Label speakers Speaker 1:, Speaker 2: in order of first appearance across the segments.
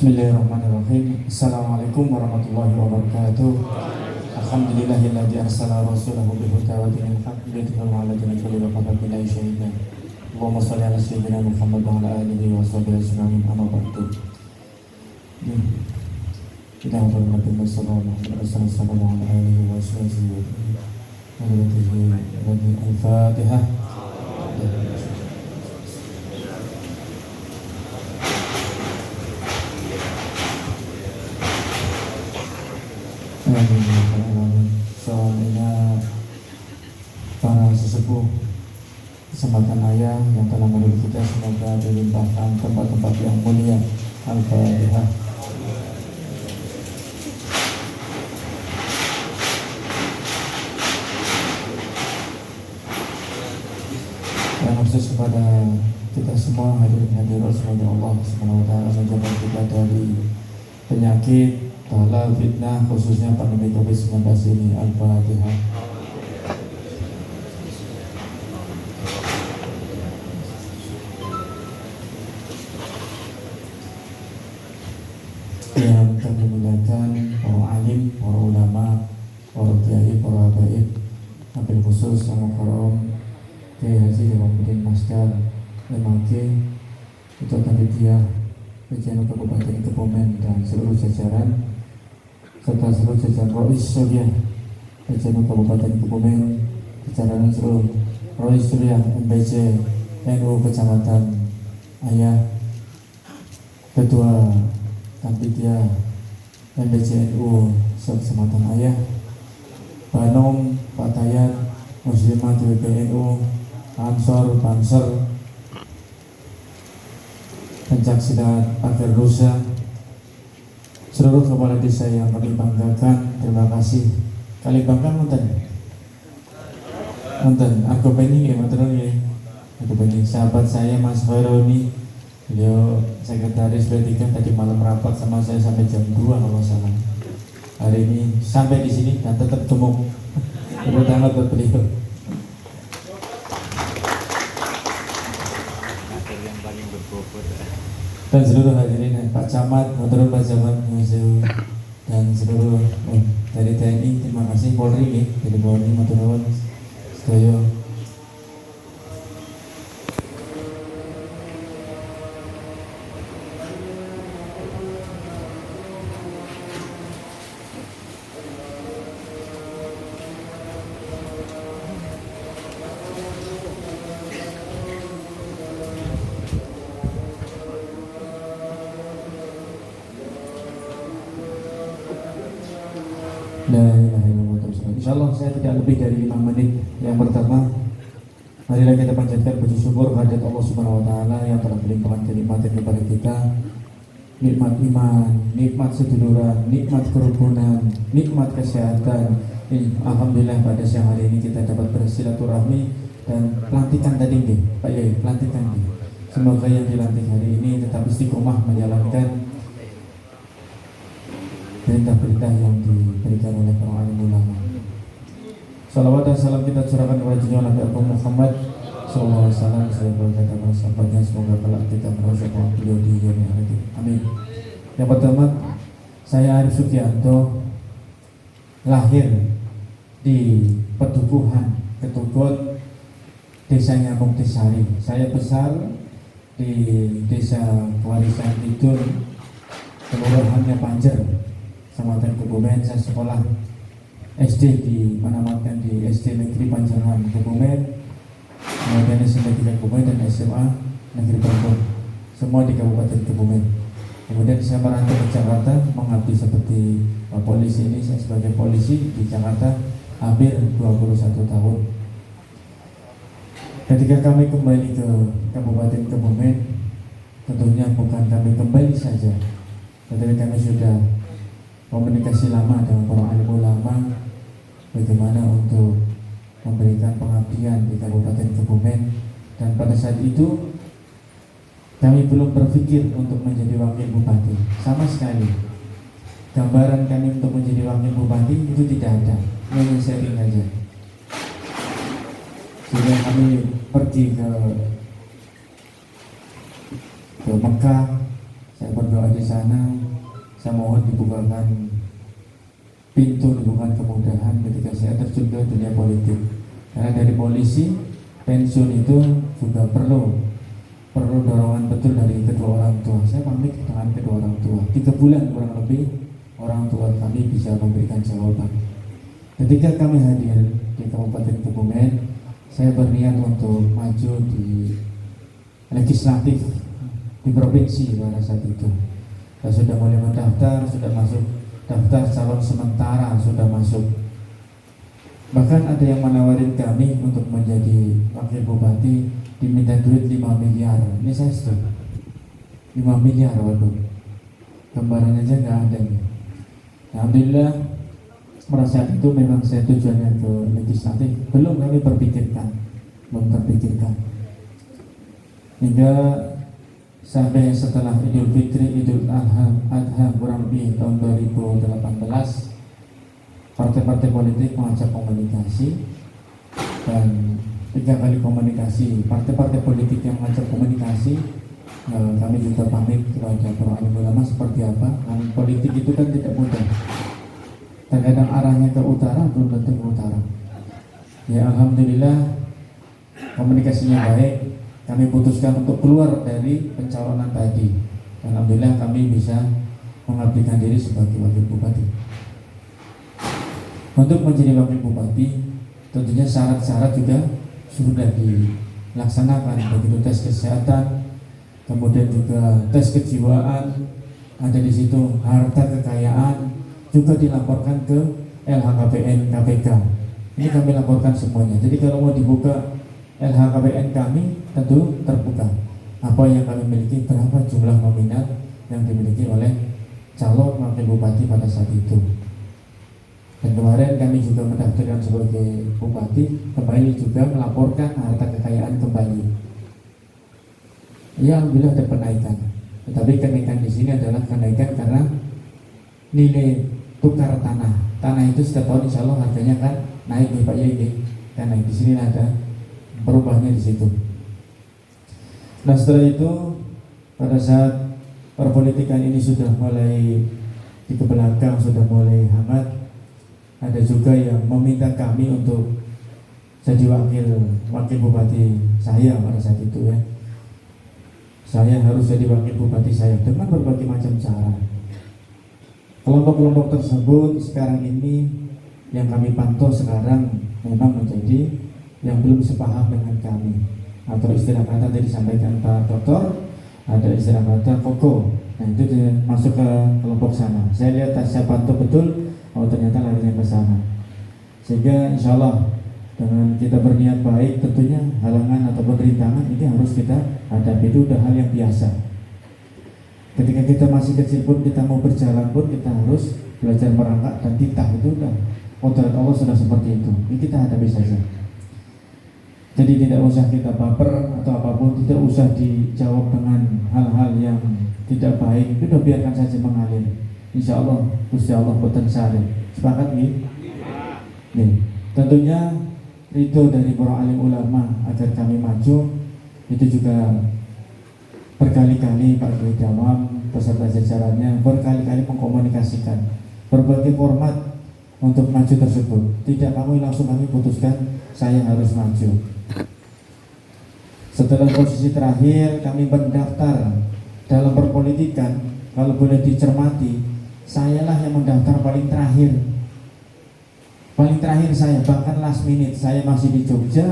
Speaker 1: Bismillahirrahmanirrahim. Assalamualaikum warahmatullahi wabarakatuh. Alhamdulillahilladzi arsala rasulahu bil huda wa dinil haqq liyudhhirahu 'ala dini kullihi wa kafa billahi shahida. Allahumma shalli 'ala sayyidina Muhammad wa 'ala alihi wa sahbihi ajma'in. Amma ba'du. Kita hormati Rasulullah Muhammad sallallahu alaihi wasallam. Al-Fatihah. Soalnya para sesepuh kesempatan ayah yang telah mendidik kita, semoga dilimpahkan tempat-tempat yang mulia. Al-Fatihah. Yang khusus kepada kita semua hadirin semoga Allah Subhanahu wa taala menjaga kita dari penyakit, bala, fitnah, khususnya pandemi Covid-19 ini. Al-Fatihah. Yang kami muliakan para alim, para ulama, para kiai, para habaib, wabil khusus yang mukarram Kiai Haji Dewamuddin Maskal Lemake, Ketua Panitia Pejana Kabupaten Kebumen dan seluruh jajaran serta seluruh jajaran Rois Suriah Pejana Kabupaten Kebumen, jajaran seluruh Rois Suriah MPC NU Kecamatan Ayah, Ketua Panitia MPC NU Kecamatan Ayah, Banom, Pak Tayat, Muslimat WPNU, Ansor, Banser, Pencaksilat Akhir Rusa, seluruh kepala desa yang kami banggakan, terima kasih. Kali bangga nonton, aku pengen ya, aku pengen sahabat saya Mas Khaironi, beliau sekretaris P3 tadi malam rapat sama saya sampai jam 2 kalau salah. Hari ini sampai di sini dan tetap gemuk. Tepuk tangan buat beliau. Dan seluruh hadirin, Pak Camat, Motor Pak Camat, dan seluruh dari TNI, terima kasih. Polri nih, dari Polri, Motor Sedoyo. Insyaallah saya tidak lebih dari 5 menit. Yang pertama, marilah kita panjatkan puji syukur kehadirat Allah Subhanahu wa taala yang telah melimpahkan kenikmatan kepada kita. Nikmat iman, nikmat seduluran, nikmat kerukunan, nikmat kesehatan. Alhamdulillah pada siang hari ini kita dapat bersilaturahmi dan pelantikan tadi nih, Pak Yai, pelantikan nih. Semoga yang dilantik hari ini tetap istiqomah menjalankan perintah-perintah yang diberikan oleh para alim ulama. Salawat dan salam kita curahkan kepada junjungan Nabi Muhammad sallallahu alaihi wasallam, semoga sahabatnya, semoga kelak kita merasa beliau di dunia akhirat. Amin. Yang pertama, saya Arif Sugianto, lahir di Petubuhan, Ketugot, desanya Muktisari. Saya besar di desa Warisan Kidul, kelurahannya Panjer, Kecamatan Kebumen. Saya sekolah SD menamatkan di SD Negeri Panjangan Kebumen, kemudian SMP 3 Kebumen dan SMA Negeri Bogor, semua di Kabupaten Kebumen. Kemudian saya merantau ke Jakarta, mengabdi seperti polisi ini. Saya sebagai polisi di Jakarta hampir 21 tahun. Ketika kami kembali ke Kabupaten Kebumen, tentunya bukan kami kembali saja, tetapi kami sudah komunikasi lama dengan para alim ulama bagaimana untuk memberikan pengabdian di Kabupaten Kebumen. Dan pada saat itu kami belum berpikir untuk menjadi wakil bupati sama sekali. Gambaran kami untuk menjadi wakil bupati itu tidak ada, hanya sharing aja. Sehingga kami pergi ke Mekah, saya berdoa di sana. Saya mohon dibukakan pintu, dibukakan kemudahan ketika saya terjun ke dunia politik. Karena dari polisi pensiun itu juga perlu dorongan betul dari kedua orang tua. Saya pamit dengan kedua orang tua. 3 bulan kurang lebih orang tua kami bisa memberikan jawaban. Ketika kami hadir di Kabupaten Kebumen, saya berniat untuk maju di legislatif di provinsi pada saat itu. Saya sudah mulai mendaftar, sudah masuk daftar calon sementara, sudah masuk. Bahkan ada yang menawarin kami untuk menjadi wakil bupati, diminta duit 5 miliar. Ini saya setuju. 5 miliar, waduh. Gambarannya aja nggak ada nih. Alhamdulillah, merasa itu memang saya tujuannya ke legislatif. Belum kami terpikirkan. Hingga sampai setelah Idul Fitri, Idul Adha kurang lebih tahun 2018, partai-partai politik mengajak komunikasi, dan 3 kali komunikasi partai-partai politik yang mengajak komunikasi, kami juga pamit kepada para alim ulama seperti apa. Karena politik itu kan tidak mudah, terkadang arahnya ke utara belum tentu ke utara. Ya alhamdulillah komunikasinya baik, kami putuskan untuk keluar dari pencalonan tadi. Alhamdulillah kami bisa mengabdikan diri sebagai wakil bupati. Untuk menjadi wakil bupati tentunya syarat-syarat juga sudah dilaksanakan, begitu tes kesehatan, kemudian juga tes kejiwaan, ada di situ harta kekayaan juga dilaporkan ke LHKPN KPK. Ini kami laporkan semuanya. Jadi kalau mau dibuka LHKPN kami tentu terbuka. Apa yang kami miliki, berapa jumlah nominal yang dimiliki oleh calon wakil bupati pada saat itu. Dan kemarin kami juga mendaftarkan sebagai bupati, kembali juga melaporkan harta kekayaan kembali. Ya alhamdulillah ada kenaikan. Tetapi kenaikan di sini adalah kenaikan karena nilai tukar tanah. Tanah itu setiap tahun insya Allah harganya kan naik nih Pak ya ini. Karena di sini ada perubahannya di situ. Nah setelah itu pada saat perpolitikan ini sudah mulai di belakang, sudah mulai hangat, ada juga yang meminta kami untuk jadi wakil bupati saya pada saat itu ya. Saya harus jadi wakil bupati saya dengan berbagai macam cara. Kelompok-kelompok tersebut sekarang ini yang kami pantau sekarang memang menjadi yang belum sepaham dengan kami, atau istilah kata tadi disampaikan Pak Dokter, ada istilah kata koko. Nah itu masuk ke kelompok sana. Saya lihat saya pantau betul, oh ternyata larinya ke sana. Sehingga insya Allah dengan kita berniat baik, tentunya halangan ataupun rintangan ini harus kita hadapi. Itu udah hal yang biasa. Ketika kita masih kecil pun, kita mau berjalan pun, kita harus belajar merangkak dan titah. Itu udah kodrat Allah sudah seperti itu. Ini kita hadapi saja. Jadi tidak usah kita baper atau apapun, tidak usah dijawab dengan hal-hal yang tidak baik. Itu udah biarkan saja mengalir. Insya Allah, Gusti Allah boten sare. Sepakat nih? Nih, tentunya ridho dari para alim ulama agar kami maju itu juga berkali-kali Pak Kiai Dawam beserta jajarannya berkali-kali mengkomunikasikan berbagai format untuk maju tersebut. Tidak kami langsung kami putuskan saya harus maju. Setelah posisi terakhir kami mendaftar dalam perpolitikan, kalau boleh dicermati, sayalah yang mendaftar paling terakhir. Paling terakhir saya, bahkan last minute. Saya masih di Jogja,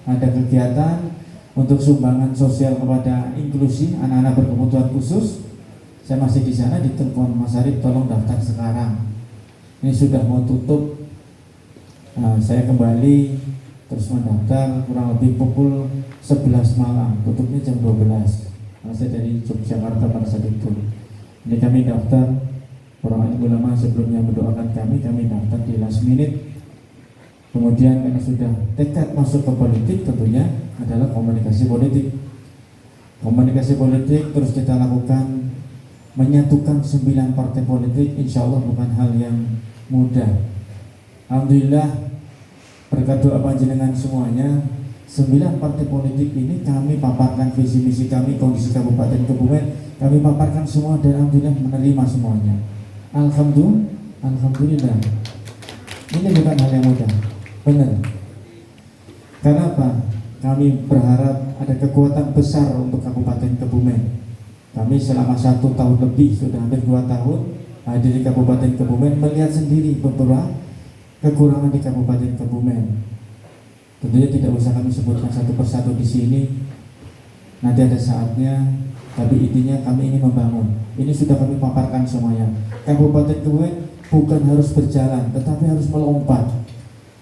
Speaker 1: ada kegiatan untuk sumbangan sosial kepada inklusi anak-anak berkebutuhan khusus. Saya masih di sana, ditelepon Mas Arif, tolong daftar sekarang. Ini sudah mau tutup. Nah, saya kembali terus mendaftar kurang lebih pukul 11 malam, tutupnya jam 12. Karena saya dari Yogyakarta pada saat itu. Ini kami daftar, para ulama sebelumnya mendoakan kami daftar di last minute. Kemudian karena sudah tekad masuk ke politik, tentunya adalah komunikasi politik. Komunikasi politik terus kita lakukan, menyatukan 9 partai politik, insya Allah bukan hal yang mudah. Alhamdulillah berkat doa panjenengan semuanya, 9 partai politik ini kami paparkan visi misi kami, kondisi Kabupaten Kebumen kami paparkan semua, dan alhamdulillah menerima semuanya. Alhamdulillah. Ini bukan hal yang mudah, benar. Karena apa? Kami berharap ada kekuatan besar untuk Kabupaten Kebumen. Kami selama 1 tahun lebih, sudah hampir 2 tahun hadir di Kabupaten Kebumen, melihat sendiri beberapa kekurangan di Kabupaten Kebumen. Tentunya tidak usah kami sebutkan satu persatu di sini. Nanti ada saatnya, tapi intinya kami ini membangun. Ini sudah kami paparkan semuanya. Kabupaten Kebumen bukan harus berjalan, tetapi harus melompat.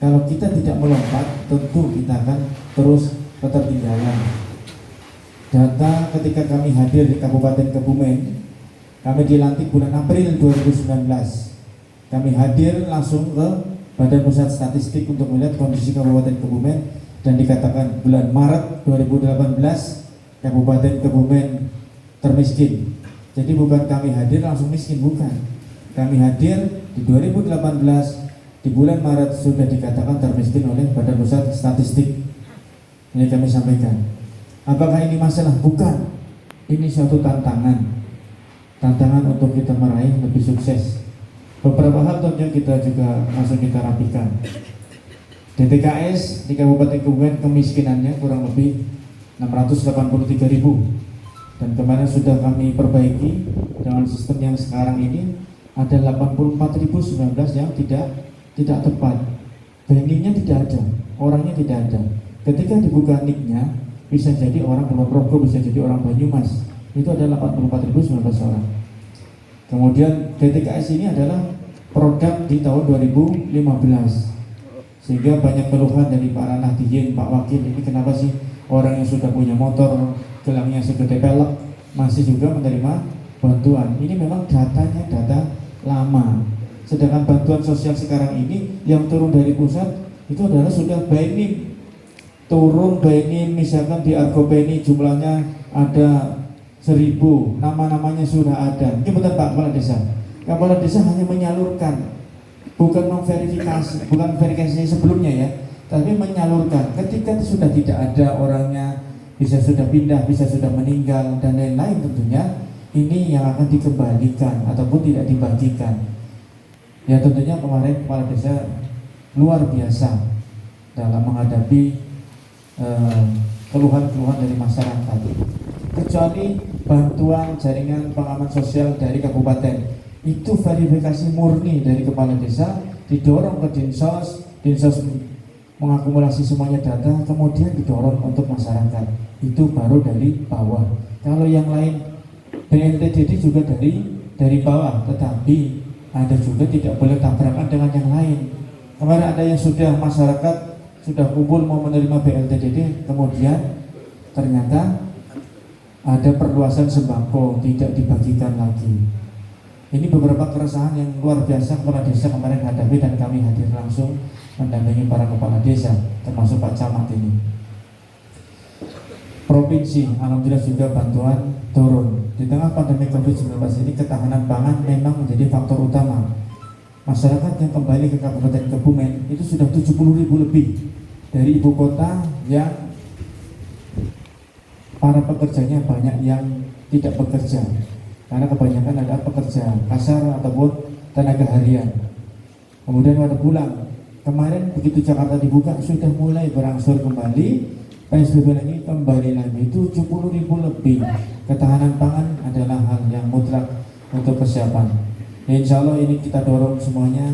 Speaker 1: Kalau kita tidak melompat, tentu kita akan terus ketertinggalan. Data ketika kami hadir di Kabupaten Kebumen, kami dilantik bulan April 2019. Kami hadir langsung ke Badan Pusat Statistik untuk melihat kondisi Kabupaten Kebumen, dan dikatakan bulan Maret 2018 Kabupaten Kebumen termiskin. Jadi bukan kami hadir langsung miskin, bukan. Kami hadir di 2018, di bulan Maret sudah dikatakan termiskin oleh Badan Pusat Statistik. Ini kami sampaikan. Apakah ini masalah? Bukan. Ini suatu tantangan untuk kita meraih lebih sukses. Beberapa hal tentunya kita juga langsung kita rapikan. DTKS di Kabupaten Kebumen kemiskinannya kurang lebih 683.000, dan kemarin sudah kami perbaiki dengan sistem yang sekarang ini. Ada 84.019 yang tidak tepat. Bankingnya tidak ada, orangnya tidak ada. Ketika dibuka nicknya, bisa jadi orang Purwokerto, bisa jadi orang Banyumas. Itu adalah 84.019 orang. Kemudian DTKS ini adalah produk di tahun 2015, sehingga banyak keluhan dari para nahdiyin, Pak Wakil, ini kenapa sih orang yang sudah punya motor, gelangnya segede pelek, masih juga menerima bantuan. Ini memang datanya data lama. Sedangkan bantuan sosial sekarang ini yang turun dari pusat itu adalah sudah BNIM. Turun BNIM, misalkan di Argopeni jumlahnya ada 1.000, nama-namanya sudah ada. Ini benar Pak Kepala Desa. Kepala Desa hanya menyalurkan, bukan memverifikasi, bukan verifikasi sebelumnya ya, tapi menyalurkan. Ketika sudah tidak ada orangnya, bisa sudah pindah, bisa sudah meninggal dan lain-lain, tentunya ini yang akan dikembalikan ataupun tidak dibagikan. Ya tentunya kemarin Kepala Desa luar biasa dalam menghadapi keluhan-keluhan dari masyarakat. Kecuali bantuan jaringan pengaman sosial dari kabupaten, itu verifikasi murni dari kepala desa, didorong ke Dinsos mengakumulasi semuanya data, kemudian didorong untuk masyarakat. Itu baru dari bawah. Kalau yang lain BNTDD juga dari bawah, tetapi ada juga tidak boleh tabrakan dengan yang lain. Kemarin ada yang sudah masyarakat sudah kumpul mau menerima BLTDD, kemudian ternyata ada perluasan sembako tidak dibagikan lagi. Ini beberapa keresahan yang luar biasa kepala desa kemarin hadapi, dan kami hadir langsung mendampingi para kepala desa, termasuk Pak Camat ini. Provinsi, alhamdulillah juga bantuan turun. Di tengah pandemi COVID-19 ini, ketahanan pangan memang menjadi faktor utama. Masyarakat yang kembali ke Kabupaten Kebumen itu sudah 70.000 lebih dari ibu kota, yang para pekerjanya banyak yang tidak bekerja, karena kebanyakan adalah pekerja kasar ataupun tenaga harian. Kemudian pada pulang, kemarin begitu Jakarta dibuka sudah mulai berangsur kembali, PSBB lagi kembali lagi, 70.000 lebih. Ketahanan pangan adalah hal yang mutlak untuk kesiapan. Ya, insya Allah ini kita dorong semuanya,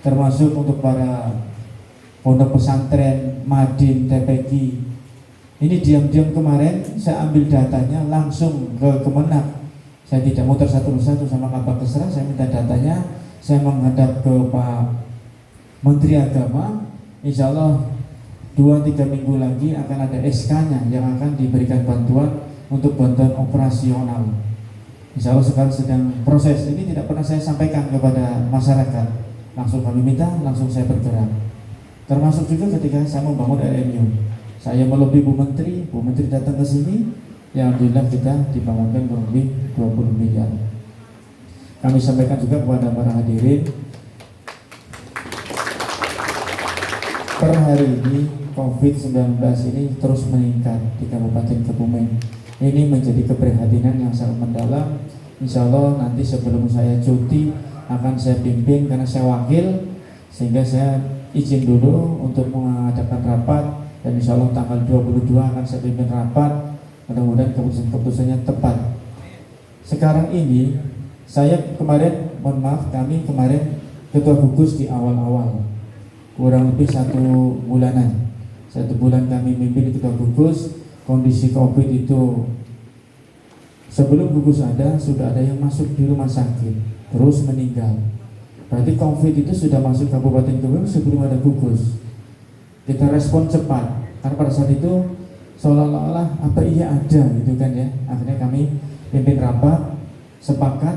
Speaker 1: termasuk untuk para pondok pesantren, Madin, TPQ. Ini diam-diam kemarin saya ambil datanya langsung ke Kemenak. Saya tidak muter satu persatu sama Kabak Kesra, saya minta datanya, saya menghadap ke Pak Menteri Agama. Insya Allah 2-3 minggu lagi akan ada SK-nya yang akan diberikan bantuan untuk bantuan operasional. Insya Allah sekarang sedang proses. Ini tidak pernah saya sampaikan kepada masyarakat, langsung kami minta, langsung saya bergerak. Termasuk juga ketika saya membangun RMU, saya melobi Bu Menteri datang ke sini, yang alhamdulillah kita dibangunkan kurang lebih 20 miliar. Kami sampaikan juga kepada para hadirin, per hari ini COVID-19 ini terus meningkat di Kabupaten Kebumen. Ini menjadi keprihatinan yang sangat mendalam. Insya Allah nanti sebelum saya cuti akan saya pimpin karena saya wakil, sehingga saya izin dulu untuk mengadakan rapat, dan insya Allah tanggal 22 akan saya pimpin rapat. Mudah-mudahan keputusan-keputusannya tepat. Sekarang ini saya kemarin, mohon maaf, kami kemarin ketua gugus di awal-awal, kurang lebih 1 bulanan. 1 bulan kami mimpin ketua gugus. Kondisi COVID itu sebelum gugus ada, sudah ada yang masuk di rumah sakit terus meninggal. Berarti COVID itu sudah masuk Kabupaten Kebumen sebelum ada gugus. Kita respon cepat karena pada saat itu seolah-olah apa iya ada gitu kan ya. Akhirnya kami pimpin rapat, sepakat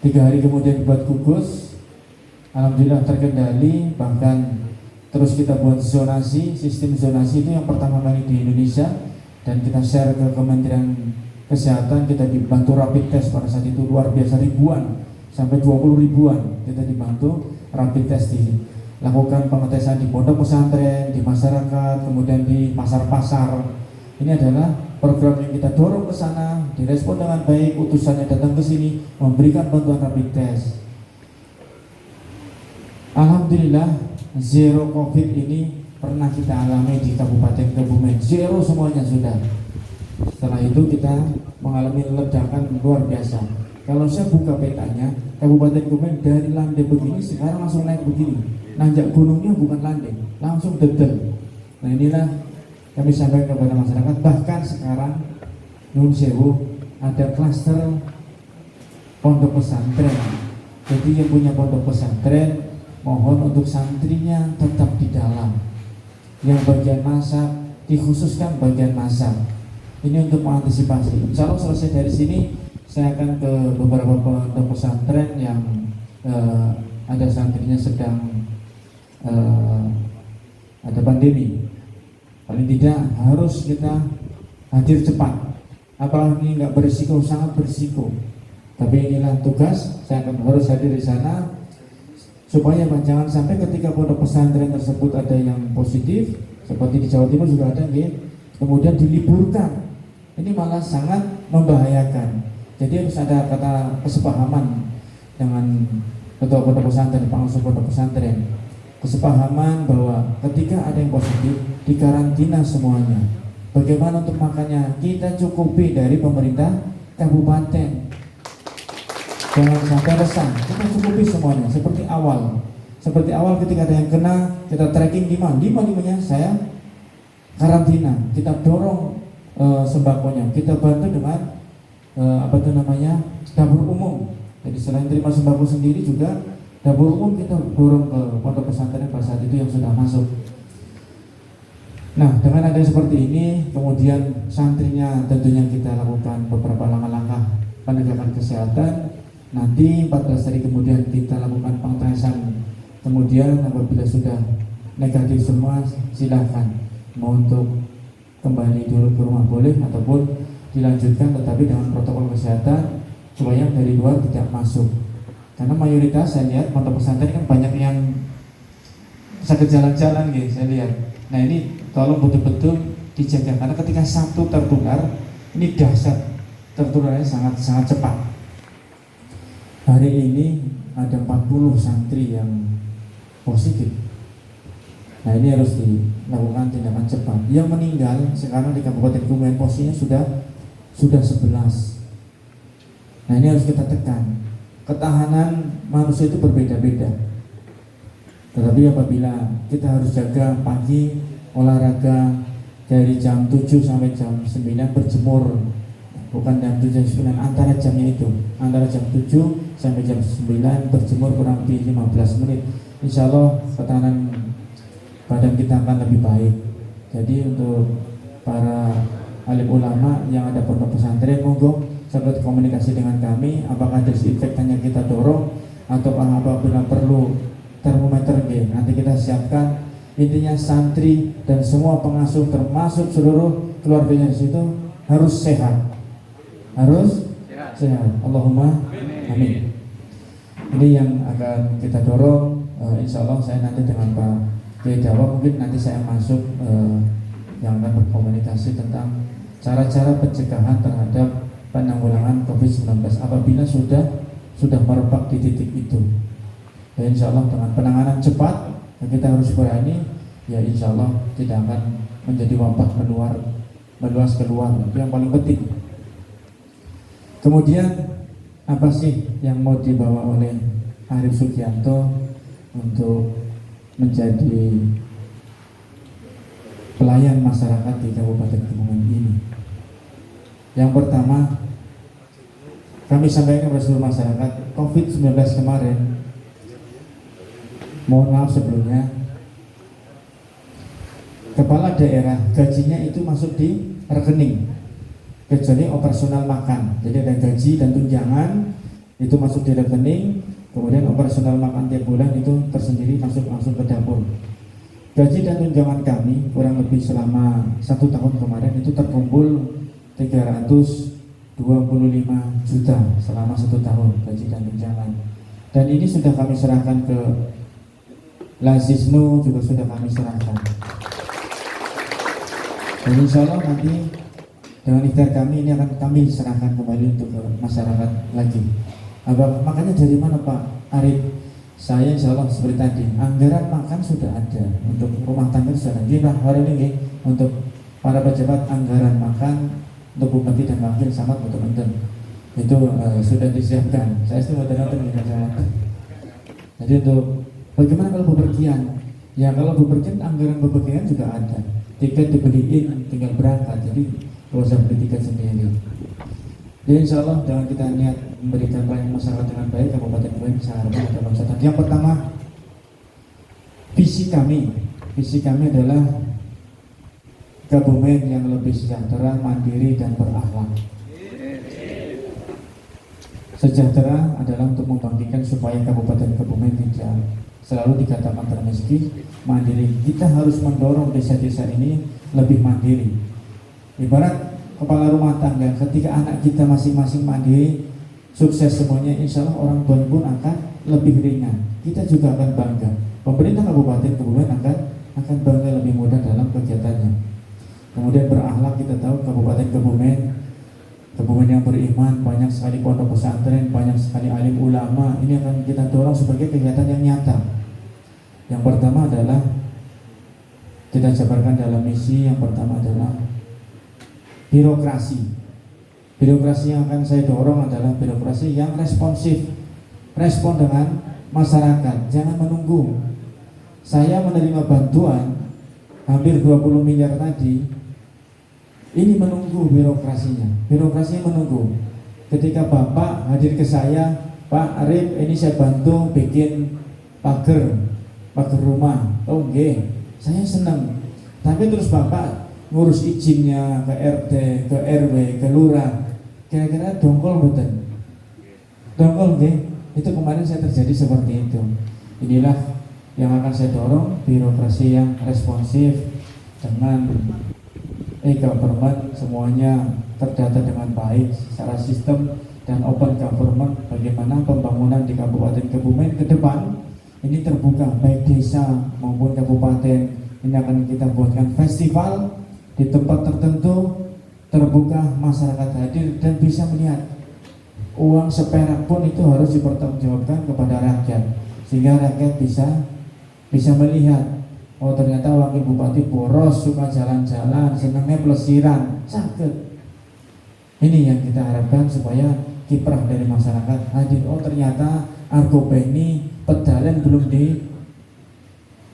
Speaker 1: 3 hari kemudian buat gugus. Alhamdulillah terkendali, bahkan terus kita buat zonasi. Sistem zonasi itu yang pertama kali di Indonesia, dan kita share ke Kementerian Kesehatan. Kita dibantu rapid test pada saat itu luar biasa, ribuan sampai 20 ribuan kita dibantu rapid test, dilakukan pengetesan di pondok pesantren, di masyarakat, kemudian di pasar-pasar. Ini adalah program yang kita dorong ke sana, direspon dengan baik, utusannya datang ke sini memberikan bantuan rapid test. Alhamdulillah, zero COVID ini pernah kita alami di Kabupaten Kebumen. Zero semuanya sudah. Setelah itu kita mengalami ledakan luar biasa. Kalau saya buka petanya, Kabupaten Kebumen dari landai begini sekarang langsung naik begini. Nanjak gunungnya bukan landai, langsung dedel. Nah inilah kami sampaikan kepada masyarakat. Bahkan sekarang Nun Sewu ada klaster pondok pesantren. Jadi yang punya pondok pesantren, mohon untuk santrinya tetap di dalam. Yang bagian masak dikhususkan bagian masak. Ini untuk mengantisipasi. Insya Allah selesai dari sini, saya akan ke beberapa pondok pesantren yang ada santrinya sedang ada pandemi. Paling tidak harus kita hadir cepat. Apalagi nggak berisiko, sangat berisiko. Tapi inilah tugas, saya akan harus hadir di sana. Supaya jangan sampai ketika pondok pesantren tersebut ada yang positif, seperti di Jawa Timur juga ada, kemudian diliburkan. Ini malah sangat membahayakan. Jadi harus ada kata kesepahaman dengan ketua pondok pesantren, pengasuh pondok pesantren. Kesepahaman bahwa ketika ada yang positif, dikarantina semuanya. Bagaimana untuk makannya? Kita cukupi dari pemerintah kabupaten. Jangan sampai resah, kita cukupi semuanya seperti awal. Seperti awal ketika ada yang kena, kita tracking 5-5-nya saya karantina. Kita dorong sembakonya, kita bantu dengan dapur umum. Jadi selain terima sembako sendiri juga dapur umum kita dorong ke pondok pesantren pada saat itu yang sudah masuk. Nah, dengan ada seperti ini, kemudian santrinya tentunya kita lakukan beberapa langkah-langkah penegakan kesehatan. Nanti 14 hari kemudian kita lakukan pengetesan. Kemudian apabila sudah negatif semua, silahkan mau untuk kembali dulu ke rumah boleh, ataupun dilanjutkan tetapi dengan protokol kesehatan supaya dari luar tidak masuk. Karena mayoritas saya lihat pondok pesantren kan banyak yang sakit jalan-jalan gitu, saya lihat. Nah ini tolong betul-betul dijaga, karena ketika satu tertular ini dahsyat, tertularnya sangat cepat. Hari ini ada 40 santri yang positif. Nah ini harus dilakukan tindakan cepat. Yang meninggal sekarang di Kabupaten Kebumen posisinya sudah 11. Nah ini harus kita tekan. Ketahanan manusia itu berbeda-beda. Tetapi apabila kita harus jaga pagi, olahraga dari jam 7 sampai jam 9 berjemur. Bukan jam 7 jam 9, antara jamnya itu, antara jam 7 sampai jam 9 berjemur kurang lebih 15 menit. Insya Allah ketahanan badan kita akan lebih baik. Jadi untuk para alim ulama yang ada pondok pesantren, monggo seperti komunikasi dengan kami, apakah disinfektannya kita dorong atau apabila perlu termometer nanti kita siapkan. Intinya santri dan semua pengasuh termasuk seluruh keluarganya di situ harus sehat. Harus sehat. Allahumma amin. Ini yang akan kita dorong. Insya Allah saya nanti dengan Pak Di Jawa mungkin nanti saya masuk yang akan berkomunikasi tentang cara-cara pencegahan terhadap penanggulangan COVID-19 apabila sudah merebak di titik itu. Ya insya Allah dengan penanganan cepat yang kita harus berani, ya insya Allah tidak akan menjadi wabah meluas keluar. Itu yang paling penting. Kemudian apa sih yang mau dibawa oleh Arif Sugianto untuk menjadi pelayan masyarakat di Kabupaten Kebumen ini? Yang pertama, kami sampaikan kepada seluruh masyarakat, COVID-19 kemarin, mohon maaf sebelumnya, kepala daerah gajinya itu masuk di rekening, kecuali operasional makan. Jadi ada gaji dan tunjangan itu masuk di rekening, kemudian operasional makan tiap bulan itu tersendiri masuk langsung ke dapur. Gaji dan tunjangan kami kurang lebih selama 1 tahun kemarin itu terkumpul 325 juta selama 1 tahun gaji dan tunjangan. Dan ini sudah kami serahkan ke Lazisnu, juga sudah kami serahkan. Dan insya Allah nanti dengan ikhtiar kami ini akan kami serahkan kembali untuk ke masyarakat lagi. Makanya dari mana Pak Arif? Saya insya Allah seperti tadi, anggaran makan sudah ada, untuk rumah tangga sudah ada. Jadi hari ini untuk para pejabat anggaran makan untuk bupati dan wakil sama teman-teman itu sudah disiapkan. Saya itu betul-betul jadi untuk bagaimana kalau bepergian? Ya kalau bepergian, anggaran bepergian juga ada. Tiket dibeliin, tinggal berangkat. Jadi kalau usah beli tiket sendiri. Jadi insya Allah dengan kita niat memberikan pelayanan masyarakat dengan baik, Kabupaten Kebumen bisa harapkan ada loncatan. Yang pertama, visi kami adalah Kebumen yang lebih sejahtera, mandiri dan berakhlak. Sejahtera adalah untuk membangkitkan supaya Kabupaten Kebumen tidak selalu dikatakan termiskin. Mandiri, kita harus mendorong desa-desa ini lebih mandiri. Ibarat kepala rumah tangga, ketika anak kita masing-masing mandiri, sukses semuanya, insya Allah orang tua pun akan lebih ringan. Kita juga akan bangga. Pemerintah Kabupaten Kebumen akan bangga lebih mudah dalam kegiatannya. Kemudian berakhlak, kita tahu Kabupaten Kebumen yang beriman, banyak sekali pondok pesantren, banyak sekali alim ulama. Ini akan kita dorong sebagai kegiatan yang nyata. Yang pertama adalah kita jabarkan dalam misi. Yang pertama adalah birokrasi. Birokrasi yang akan saya dorong adalah birokrasi yang responsif, respon dengan masyarakat, jangan menunggu. Saya menerima bantuan hampir 20 miliar tadi, ini menunggu birokrasinya. Birokrasinya menunggu. Ketika Bapak hadir ke saya, Pak Arif, ini saya bantu bikin pagar rumah. Oh nggih, saya senang. Tapi terus Bapak ngurus izinnya ke RT, ke RW, ke lurah, kira-kira dongkol mboten? Dongkol nggih. Itu kemarin saya terjadi seperti itu. Inilah yang akan saya dorong, birokrasi yang responsif dengan government semuanya terdata dengan baik secara sistem dan open government. Bagaimana pembangunan di Kabupaten Kebumen ke depan ini terbuka, baik desa maupun kabupaten. Ini akan kita buatkan festival di tempat tertentu, terbuka, masyarakat hadir dan bisa melihat. Uang seperak pun itu harus dipertanggungjawabkan kepada rakyat, sehingga rakyat bisa melihat, oh ternyata wakil bupati boros, suka jalan-jalan, senangnya pelesiran, sakit. Ini yang kita harapkan supaya kiprah dari masyarakat hadir. Oh ternyata Argopeni Pedalen belum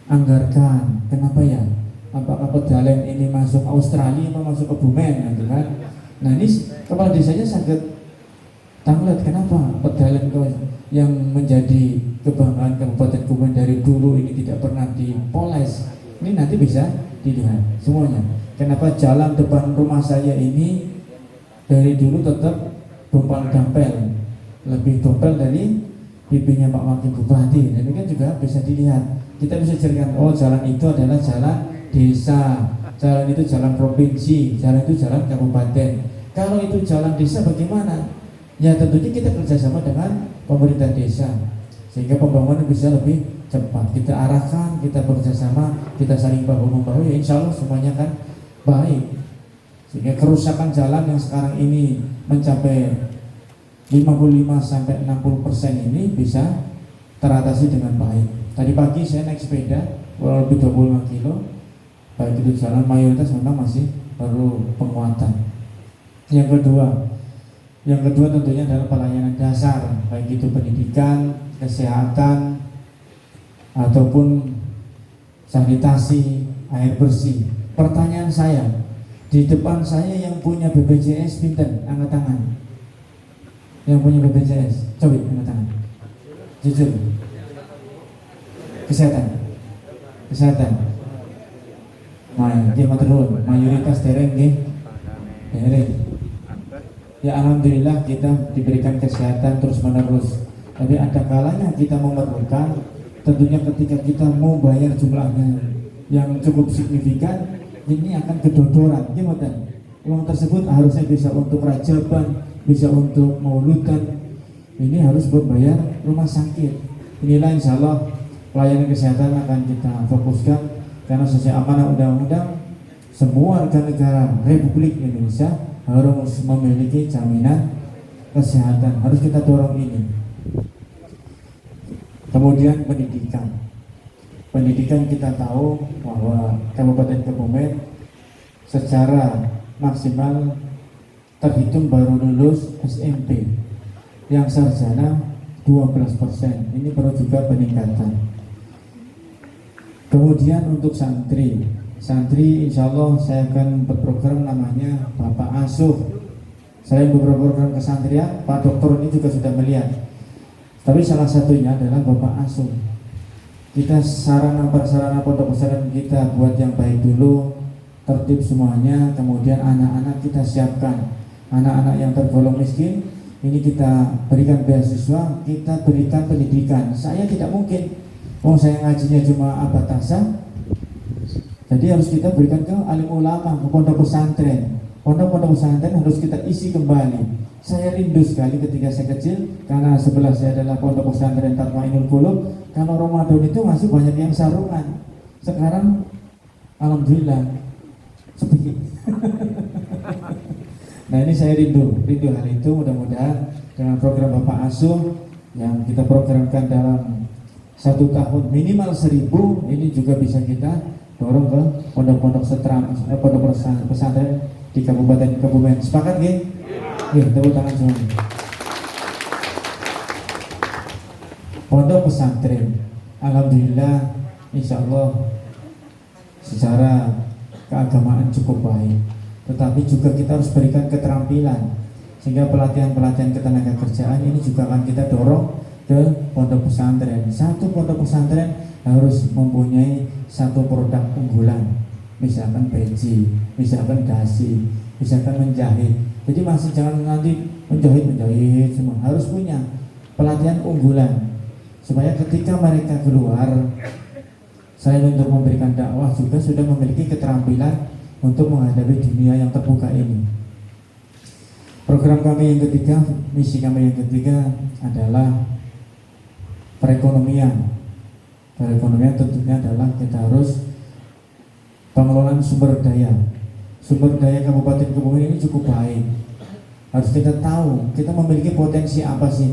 Speaker 1: dianggarkan. Kenapa ya? Apakah Pedalen ini masuk Australia atau masuk Kebumen, gitu kan? Nah ini kepala desanya sakit tanglet. Kenapa Pedalen yang menjadi kebanggaan Kabupaten Kebumen dari dulu ini tidak pernah dipoles? Ini nanti bisa dilihat semuanya. Kenapa jalan depan rumah saya ini dari dulu tetap dompal dampel, lebih dompel dari pipinya Pak Wakil Bupati. Dan ini kan juga bisa dilihat. Kita bisa ceritakan, oh jalan itu adalah jalan desa, jalan itu jalan provinsi, jalan itu jalan kabupaten. Kalau itu jalan desa bagaimana? Ya tentunya kita kerjasama dengan pemerintah desa, sehingga pembangunan bisa lebih cepat. Kita arahkan, kita bekerjasama, kita saling bahu-membahu, ya insya Allah semuanya kan baik. Sehingga kerusakan jalan yang sekarang ini mencapai 55-60% ini bisa teratasi dengan baik. Tadi pagi saya naik sepeda kurang lebih 25 kilo, baik itu jalan mayoritas memang masih perlu penguatan. Yang kedua tentunya adalah pelayanan dasar, baik itu pendidikan, kesehatan, ataupun sanitasi, air bersih. Pertanyaan saya, di depan saya yang punya BPJS pinten? Angkat tangan. Yang punya BPJS, coba angkat tangan. Jujur. Kesehatan. Mayoritas dereng nggih. Dereng. Ya alhamdulillah kita diberikan kesehatan terus menerus. Tapi ada kalanya kita memerlukan, tentunya ketika kita mau bayar jumlahnya yang cukup signifikan, ini akan kedodoran. Gimana? Uang tersebut harusnya bisa untuk rajaban, bisa untuk mauludan. Ini harus berbayar rumah sakit. Inilah insya Allah pelayanan kesehatan akan kita fokuskan, karena sesuai amanah undang-undang semua warga negara Republik Indonesia harus memiliki jaminan kesehatan. Harus kita dorong ini. Kemudian pendidikan kita tahu bahwa Kabupaten Kebumen secara maksimal terhitung baru lulus SMP, yang sarjana 12%. Ini perlu juga peningkatan. Kemudian untuk santri insya Allah saya akan berprogram namanya Bapak Asuh. Saya beberapa program kesantrian, Pak Dokter ini juga sudah melihat. Tapi salah satunya adalah Bapak Asuh. Kita sarana prasarana pondok pesantren kita buat yang baik dulu, tertib semuanya. Kemudian anak-anak kita siapkan, anak-anak yang tergolong miskin ini kita berikan beasiswa, kita berikan pendidikan. Saya tidak mungkin, saya ngajinya cuma abatasa. Jadi harus kita berikan ke alim ulama, ke pondok pesantren. Pondok-pondok pesantren harus kita isi kembali. Saya rindu sekali ketika saya kecil, karena sebelah saya adalah pondok pesantren Tatmainul Qulub. Kalau Ramadan itu masih banyak yang sarungan. Sekarang alhamdulillah sepi. Nah ini saya rindu hal itu. Mudah-mudahan dengan program Bapak Asuh yang kita programkan dalam 1 tahun minimal 1.000, ini juga bisa kita dorong ke pondok-pondok pondok pesantren di Kabupaten Kebumen. Sepakat nggih? Nggih, tepuk tangan semua. Pondok pesantren, alhamdulillah, insya Allah secara keagamaan cukup baik. Tetapi juga kita harus berikan keterampilan, sehingga pelatihan-pelatihan ketenagakerjaan ini juga akan kita dorong ke pondok pesantren. Satu pondok pesantren harus mempunyai satu produk unggulan, misalkan peci, misalkan dasi, misalkan menjahit. Jadi masih jangan nanti menjahit semua, harus punya pelatihan unggulan supaya ketika mereka keluar, saya untuk memberikan dakwah juga sudah memiliki keterampilan untuk menghadapi dunia yang terbuka ini. Program kami yang ketiga, misi kami yang ketiga adalah perekonomian. Perekonomian tentunya adalah kita harus pengelolaan sumber daya. Sumber daya Kabupaten Kebumen ini cukup baik. Harus kita tahu kita memiliki potensi apa sih.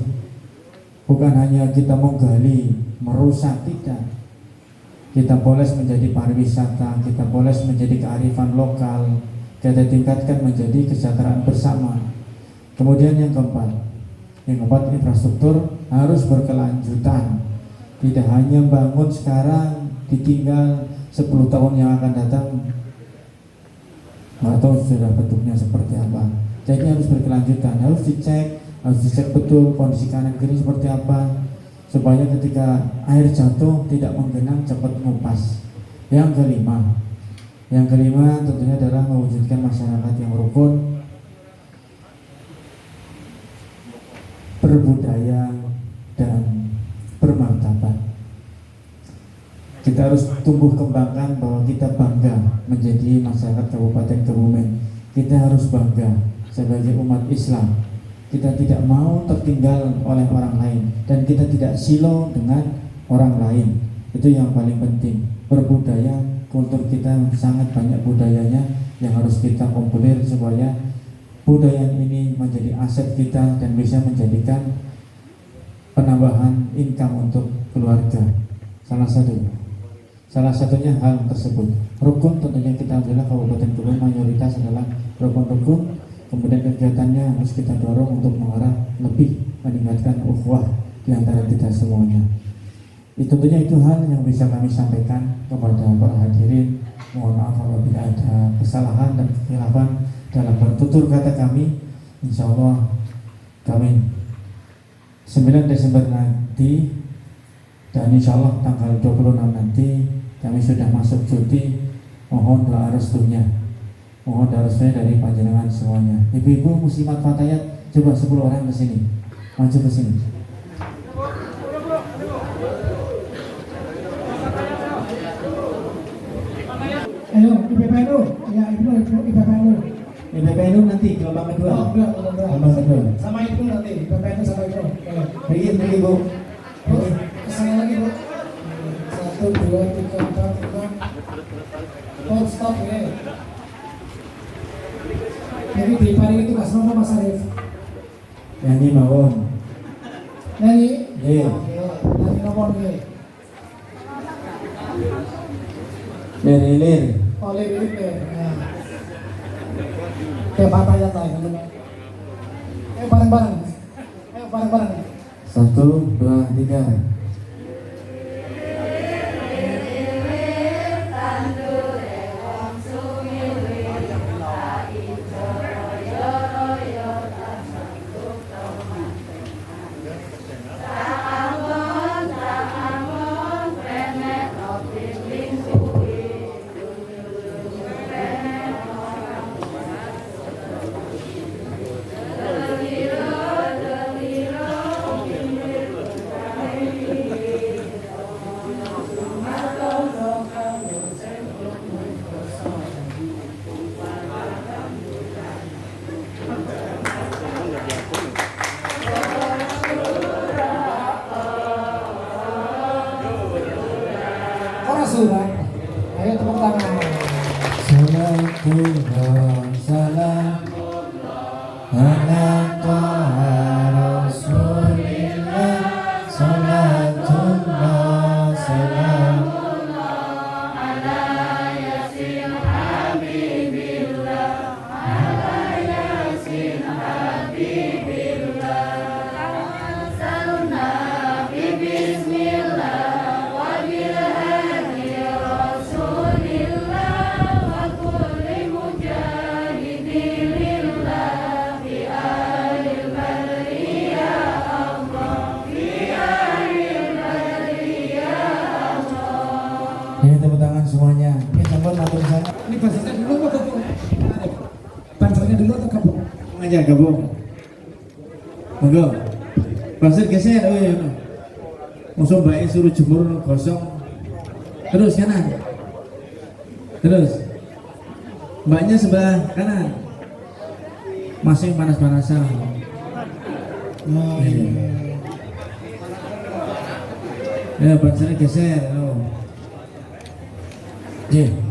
Speaker 1: Bukan hanya kita menggali, merusak, tidak. Kita poles menjadi pariwisata, kita poles menjadi kearifan lokal, kita tingkatkan menjadi kesejahteraan bersama. Kemudian yang keempat infrastruktur harus berkelanjutan. Tidak hanya bangun sekarang, ditinggal 10 tahun yang akan datang nggak tahu sudah bentuknya seperti apa. Jadi harus berkelanjutan, harus dicek betul kondisi kanan kiri seperti apa, supaya ketika air jatuh tidak menggenang, cepat ngupas. Yang kelima tentunya adalah mewujudkan masyarakat yang rukun, berbudaya, dan bermartabat. Kita harus tumbuh kembangkan bahwa kita bangga menjadi masyarakat Kabupaten Kebumen. Kita harus bangga sebagai umat Islam. Kita tidak mau tertinggal oleh orang lain dan kita tidak silo dengan orang lain. Itu yang paling penting. Berbudaya, kultur kita sangat banyak budayanya yang harus kita kumpulir supaya budaya ini menjadi aset kita dan bisa menjadikan penambahan income untuk keluarga. Salah satunya hal tersebut. Rukun tentunya kita adalah Kabupaten Kebun mayoritas adalah rukun-rukun. Kemudian kegiatannya harus kita dorong untuk mengarah lebih meningkatkan ukhuwah di antara kita semuanya. Tentunya itu hal yang bisa kami sampaikan kepada para hadirin. Mohon maaf apabila ada kesalahan dan kekhilafan dalam bertutur kata kami. Insya Allah kami 9 Desember nanti dan insya Allah tanggal 26 nanti kami sudah masuk cuti. Mohon doa restunya, mohon doa restunya dari panjenengan semuanya. Ibu-ibu muslimat fatayat, coba 10 orang ke sini, maju ke sini.
Speaker 2: Ayo, IPPNU, ya IPPNU.
Speaker 1: IPPNU nanti gelombang kedua.
Speaker 2: Oh,
Speaker 1: Gelombang kedua.
Speaker 2: Sama itu nanti, IPPNU sama itu.
Speaker 1: Pergi Bu.
Speaker 2: Kesana lagi Bu. 1, 2, 3, 4, 5. Stop ya. Jadi di paling itu Mas Nono Mas Arif.
Speaker 1: Nyanyi mawon.
Speaker 2: Nyanyi?
Speaker 1: Iya.
Speaker 2: Nyanyi nomor ya.
Speaker 1: Lir.
Speaker 2: Oleh ini ya. Kayak fatayat lah teman. Ayo bareng-bareng.
Speaker 1: 1, 2, 3.
Speaker 2: Ayo tepuk tangan.
Speaker 1: Salam ala Taha Rasulillah. Salatullah salam ala Yasin Habibillah. Ala Yasin Habibillah. Salna bi bismillah. Ini tepuk tangan semuanya. Ini campur matur sana.
Speaker 2: Ini basarnya dulu atau gabung? Basarnya dulu atau gabung?
Speaker 1: Aja gabung. Monggo. Basir geser. Oh iya. Musuh mbaknya suruh jemur gosong. Terus kanan. Terus. Mbaknya sebelah kanan. Masih panas-panasan.
Speaker 2: Oh iya.
Speaker 1: Ya, basirnya geser. Oh. Yeah.